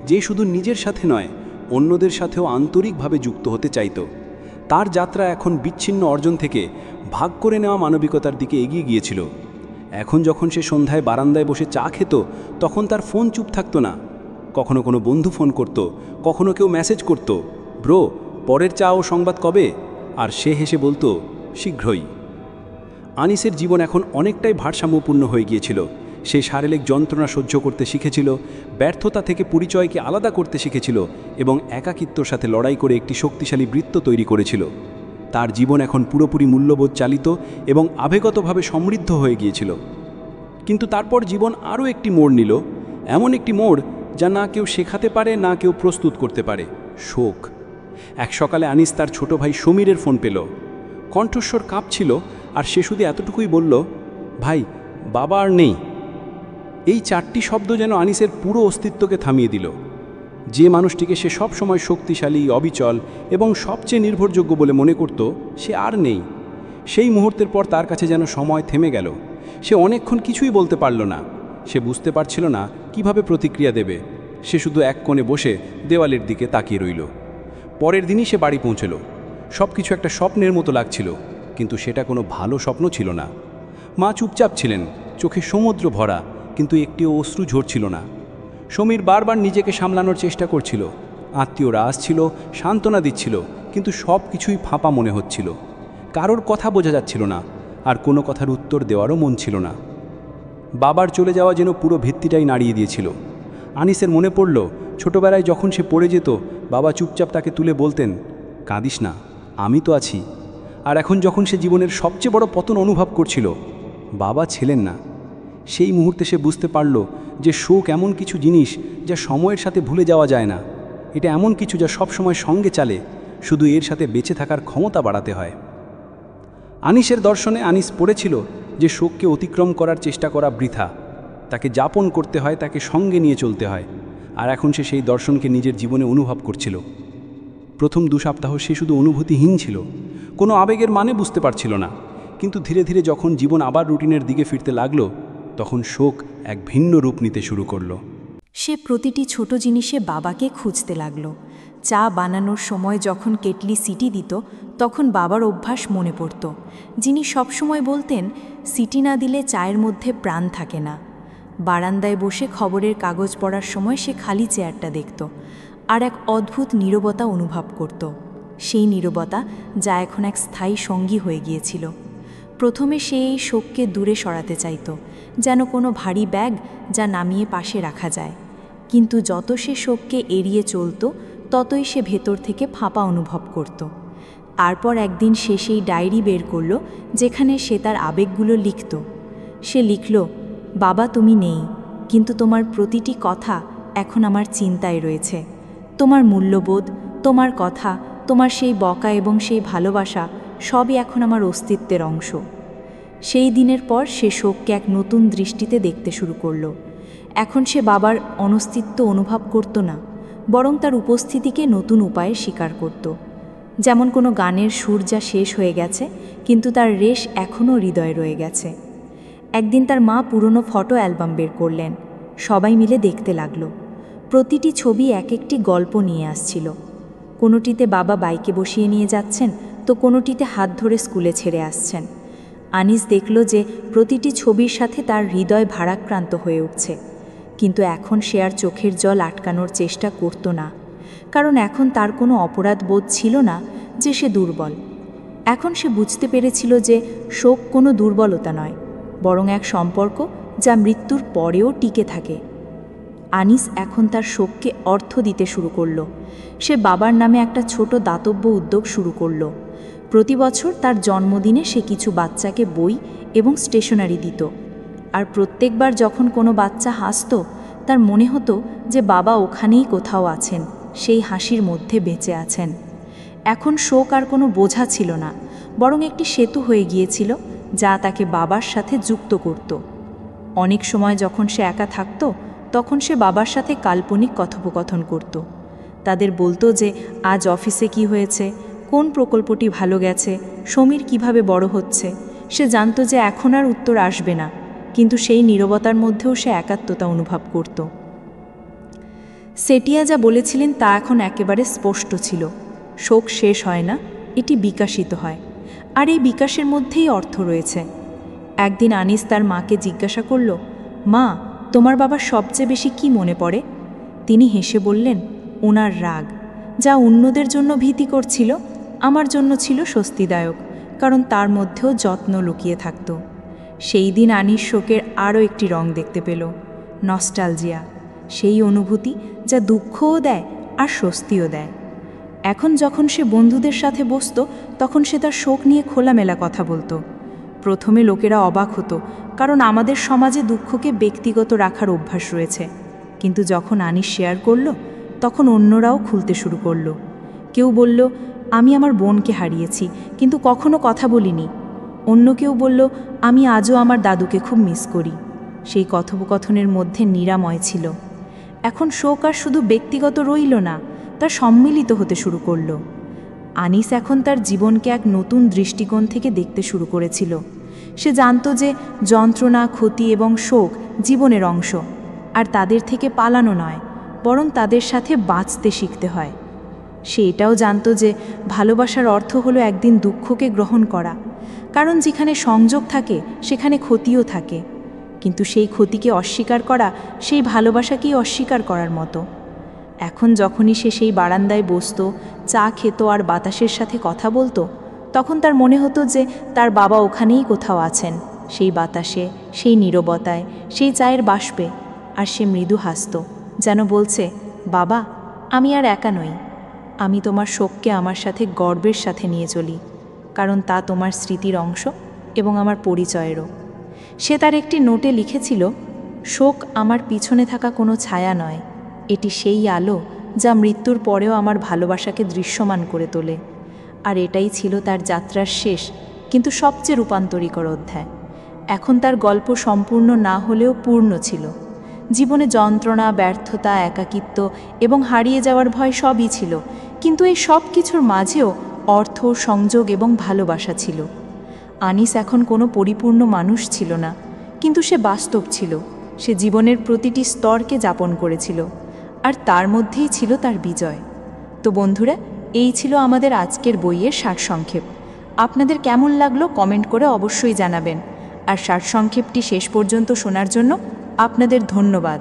Speaker 5: যে শুধু নিজের সাথে নয়, অন্যদের সাথেও আন্তরিকভাবে যুক্ত হতে চাইত। তার যাত্রা এখন বিচ্ছিন্ন অর্জন থেকে ভাগ করে নেওয়া মানবিকতার দিকে এগিয়ে গিয়েছিল। এখন যখন সে সন্ধ্যায় বারান্দায় বসে চা খেত, তখন তার ফোন চুপ থাকতো না। কখনো কোনো বন্ধু ফোন করত, কখনো কেউ মেসেজ করত, ব্রো পরের চা ও সংবাদ কবে? আর সে হেসে বলতো, শীঘ্রই। আনিসের জীবন এখন অনেকটাই ভারসাম্যপূর্ণ হয়ে গিয়েছিল। সে শারীরিক যন্ত্রণা সহ্য করতে শিখেছিল, ব্যর্থতা থেকে পরিচয়কে আলাদা করতে শিখেছিল এবং একাকিত্বর সাথে লড়াই করে একটি শক্তিশালী বৃত্ত তৈরি করেছিল। তার জীবন এখন পুরোপুরি মূল্যবোধ চালিত এবং আবেগতভাবে সমৃদ্ধ হয়ে গিয়েছিল। কিন্তু তারপর জীবন আরও একটি মোড় নিল, এমন একটি মোড় যা না কেউ শেখাতে পারে, না কেউ প্রস্তুত করতে পারে, শোক। এক সকালে আনিস তার ছোট ভাই সমীরের ফোন পেল। কণ্ঠস্বর কাঁপছিল, আর সে শুধু এতটুকুই বলল, ভাই বাবা আর নেই। এই 4টি শব্দ যেন আনিসের পুরো অস্তিত্বকে থামিয়ে দিল। যে মানুষটিকে সে সবসময় শক্তিশালী, অবিচল এবং সবচেয়ে নির্ভরযোগ্য বলে মনে করত, সে আর নেই। সেই মুহূর্তের পর তার কাছে যেন সময় থেমে গেল। সে অনেকক্ষণ কিছুই বলতে পারল না। সে বুঝতে পারছিল না কিভাবে প্রতিক্রিয়া দেবে। সে শুধু এক কোণে বসে দেওয়ালের দিকে তাকিয়ে রইল। পরের দিনই সে বাড়ি পৌঁছল। সব কিছু একটা স্বপ্নের মতো লাগছিল, কিন্তু সেটা কোনো ভালো স্বপ্ন ছিল না। মা চুপচাপ ছিলেন, চোখে সমুদ্র ভরা, কিন্তু একটিও অশ্রু ঝরছিল না। সমীর বারবার নিজেকে সামলানোর চেষ্টা করছিল। আত্মীয়রা আসছিল, সান্ত্বনা দিচ্ছিল, কিন্তু সব কিছুই ফাঁপা মনে হচ্ছিল। কারোর কথা বোঝা যাচ্ছিল না, আর কোনো কথার উত্তর দেওয়ারও মন ছিল না। বাবার চলে যাওয়া যেন পুরো ভিত্তিটাই নাড়িয়ে দিয়েছিল। আনিসের মনে পড়ল, ছোটবেলায় যখন সে পড়ে যেত, বাবা চুপচাপ তাকে তুলে বলতেন, কাঁদিস না, আমি তো আছি। আর এখন যখন সে জীবনের সবচেয়ে বড় পতন অনুভব করছিল, বাবা ছিলেন না। সেই মুহূর্তে সে বুঝতে পারল যে শোক এমন কিছু জিনিস যা সময়ের সাথে ভুলে যাওয়া যায় না। এটা এমন কিছু যা সবসময় সঙ্গে চলে, শুধু এর সাথে বেঁচে থাকার ক্ষমতা বাড়াতে হয়। আনিসের দর্শনে আনিস পড়েছিল যে শোককে অতিক্রম করার চেষ্টা করা বৃথা। তাকে যাপন করতে হয়, তাকে সঙ্গে নিয়ে চলতে হয়। আর এখন সে সেই দর্শনকে নিজের জীবনে অনুভব করছিল। প্রথম 2 সপ্তাহ সে শুধু অনুভূতিহীন ছিল, কোনো আবেগের মানে বুঝতে পারছিল না। কিন্তু ধীরে ধীরে যখন জীবন আবার রুটিনের দিকে ফিরতে লাগলো, তখন শোক এক ভিন্ন রূপ নিতে শুরু করলো।
Speaker 1: সে প্রতিটি ছোট জিনিসে বাবাকে খুঁজতে লাগলো। চা বানানোর সময় যখন কেটলি সিটি দিত, তখন বাবার অভ্যাস মনে পড়ত, যিনি সবসময় বলতেন, সিটি না দিলে চায়ের মধ্যে প্রাণ থাকে না। বারান্দায় বসে খবরের কাগজ পড়ার সময় সে খালি চেয়ারটা দেখত, আর এক অদ্ভুত নীরবতা অনুভব করত। সেই নীরবতা যা এখন এক স্থায়ী সঙ্গী হয়ে গিয়েছিল। প্রথমে সে এই শোককে দূরে সরাতে চাইত, যেন কোনো ভারী ব্যাগ যা নামিয়ে পাশে রাখা যায়। কিন্তু যত সে শোককে এড়িয়ে চলত, ততই সে ভেতর থেকে ফাঁপা অনুভব করত। তারপর একদিন সে সেই ডায়েরি বের করল, যেখানে সে তার আবেগগুলো লিখত। সে লিখল, বাবা তুমি নেই, কিন্তু তোমার প্রতিটি কথা এখন আমার চিন্তায় রয়েছে। তোমার মূল্যবোধ, তোমার কথা, তোমার সেই বকা এবং সেই ভালোবাসা সবই এখন আমার অস্তিত্বের অংশ। সেই দিনের পর সে শোককে এক নতুন দৃষ্টিতে দেখতে শুরু করল। এখন সে বাবার অনস্তিত্ব অনুভব করত না, বরং তার উপস্থিতিকে নতুন উপায়ে স্বীকার করত। যেমন কোনো গানের সুর যা শেষ হয়ে গেছে, কিন্তু তার রেশ এখনও হৃদয়ে রয়ে গেছে। একদিন তার মা পুরনো ফটো অ্যালবাম বের করলেন। সবাই মিলে দেখতে লাগলো। প্রতিটি ছবি এক একটি গল্প নিয়ে আসছিল। কোনোটিতে বাবা বাইকে বসিয়ে নিয়ে যাচ্ছেন, তো কোনোটিতে হাত ধরে স্কুলে ছেড়ে আসছেন। আনিস দেখল যে প্রতিটি ছবির সাথে তার হৃদয় ভারাক্রান্ত হয়ে উঠছে। কিন্তু এখন সে আর চোখের জল আটকানোর চেষ্টা করত না, কারণ এখন তার কোনো অপরাধ বোধ ছিল না যে সে দুর্বল। এখন সে বুঝতে পেরেছিল যে শোক কোনো দুর্বলতা নয়, বরং এক সম্পর্ক যা মৃত্যুর পরেও টিকে থাকে। আনিস এখন তার শোককে অর্থ দিতে শুরু করল। সে বাবার নামে একটা ছোট দাতব্য উদ্যোগ শুরু করল। প্রতি বছর তার জন্মদিনে সে কিছু বাচ্চাকে বই এবং স্টেশনারি দিত। আর প্রত্যেকবার যখন কোনো বাচ্চা হাসত, তার মনে হতো যে বাবা ওখানেই কোথাও আছেন, সেই হাসির মধ্যে বেঁচে আছেন। এখন শোক আর কোনো বোঝা ছিল না, বরং একটি সেতু হয়ে গিয়েছিল যা তাকে বাবার সাথে যুক্ত করত। অনেক সময় যখন সে একা থাকত, তখন সে বাবার সাথে কাল্পনিক কথোপকথন করত। তাদের বলতো যে আজ অফিসে কি হয়েছে, কোন প্রকল্পটি ভালো গেছে, সমীর কিভাবে বড় হচ্ছে। সে জানত যে এখন আর উত্তর আসবে না, কিন্তু সেই নীরবতার মধ্যেও সে একাত্মতা অনুভব করত। সেটিয়া যা বলেছিলেন তা এখন একেবারে স্পষ্ট ছিল। শোক শেষ হয় না, এটি বিকাশিত হয়, আর এই বিকাশের মধ্যেই অর্থ রয়েছে। একদিন আনিস তার মাকে জিজ্ঞাসা করল, মা, তোমার বাবার সবচেয়ে বেশি কি মনে পড়ে? তিনি হেসে বললেন, ওনার রাগ, যা অন্যদের জন্য ভীতিকর ছিল, আমার জন্য ছিল স্বস্তিদায়ক, কারণ তার মধ্যেও যত্ন লুকিয়ে থাকত। সেই দিন আনিস শোকের আরও একটি রং দেখতে পেল, নস্টালজিয়া, সেই অনুভূতি যা দুঃখও দেয় আর স্বস্তিও দেয়। এখন যখন সে বন্ধুদের সাথে বসত, তখন সে তার শোক নিয়ে খোলামেলা কথা বলতো। প্রথমে লোকেরা অবাক হতো, কারণ আমাদের সমাজে দুঃখকে ব্যক্তিগত রাখার অভ্যাস রয়েছে। কিন্তু যখন আনিস শেয়ার করল, তখন অন্যরাও খুলতে শুরু করল। কেউ বলল, আমি আমার বোনকে হারিয়েছি, কিন্তু কখনো কথা বলিনি। অন্য কেউ বলল, আমি আজও আমার দাদুকে খুব মিস করি। সেই কথোপকথনের মধ্যে নিরাময় ছিল।
Speaker 3: এখন শোক আর শুধু ব্যক্তিগত রইল না, তা সম্মিলিত হতে শুরু করলো। আনিস এখন তার জীবনকে এক নতুন দৃষ্টিকোণ থেকে দেখতে শুরু করেছিল। সে জানত যে যন্ত্রণা, ক্ষতি এবং শোক জীবনের অংশ, আর তাদের থেকে পালানো নয়, বরং তাদের সাথে বাঁচতে শিখতে হয়। সে এটাও জানত যে ভালোবাসার অর্থ হলো একদিন দুঃখকে গ্রহণ করা, কারণ যেখানে সংযোগ থাকে সেখানে ক্ষতিও থাকে, কিন্তু সেই ক্ষতিকে অস্বীকার করা সেই ভালোবাসাকেই অস্বীকার করার মতো। এখন যখনই সে সেই বারান্দায় বসত, চা খেত আর বাতাসের সাথে কথা বলতো, তখন তার মনে হতো যে তার বাবা ওখানেই কোথাও আছেন, সেই বাতাসে, সেই নীরবতায়, সেই চায়ের বাষ্পে। আর সে মৃদু হাসত, যেন বলছে, বাবা, আমি আর একা নই, আমি তোমার শোককে আমার সাথে গর্বের সাথে নিয়ে চলি, কারণ তা তোমার স্মৃতির অংশ এবং আমার পরিচয়েরও। সে তার একটি নোটে লিখেছিল, শোক আমার পিছনে থাকা কোনো ছায়া নয়, এটি সেই আলো যা মৃত্যুর পরেও আমার ভালোবাসাকে দৃশ্যমান করে তোলে। আর এটাই ছিল তার যাত্রার শেষ, কিন্তু সবচেয়ে রূপান্তরিকর অধ্যায়। এখন তার গল্প সম্পূর্ণ না হলেও পূর্ণ ছিল। জীবনে যন্ত্রণা, ব্যর্থতা, একাকিত্ব এবং হারিয়ে যাওয়ার ভয় সবই ছিল, কিন্তু এই সব কিছুর মাঝেও অর্থ, সংযোগ এবং ভালোবাসা ছিল। আনিস এখন কোনো পরিপূর্ণ মানুষ ছিল না, কিন্তু সে বাস্তব ছিল। সে জীবনের প্রতিটি স্তরকে যাপন করেছিল, আর তার মধ্যেই ছিল তার বিজয়। তো বন্ধুরা, এই ছিল আমাদের আজকের বইয়ের সারসংক্ষেপ। আপনাদের কেমন লাগলো কমেন্ট করে অবশ্যই জানাবেন। আর সারসংক্ষেপটি শেষ পর্যন্ত শোনার জন্য আপনাদের ধন্যবাদ।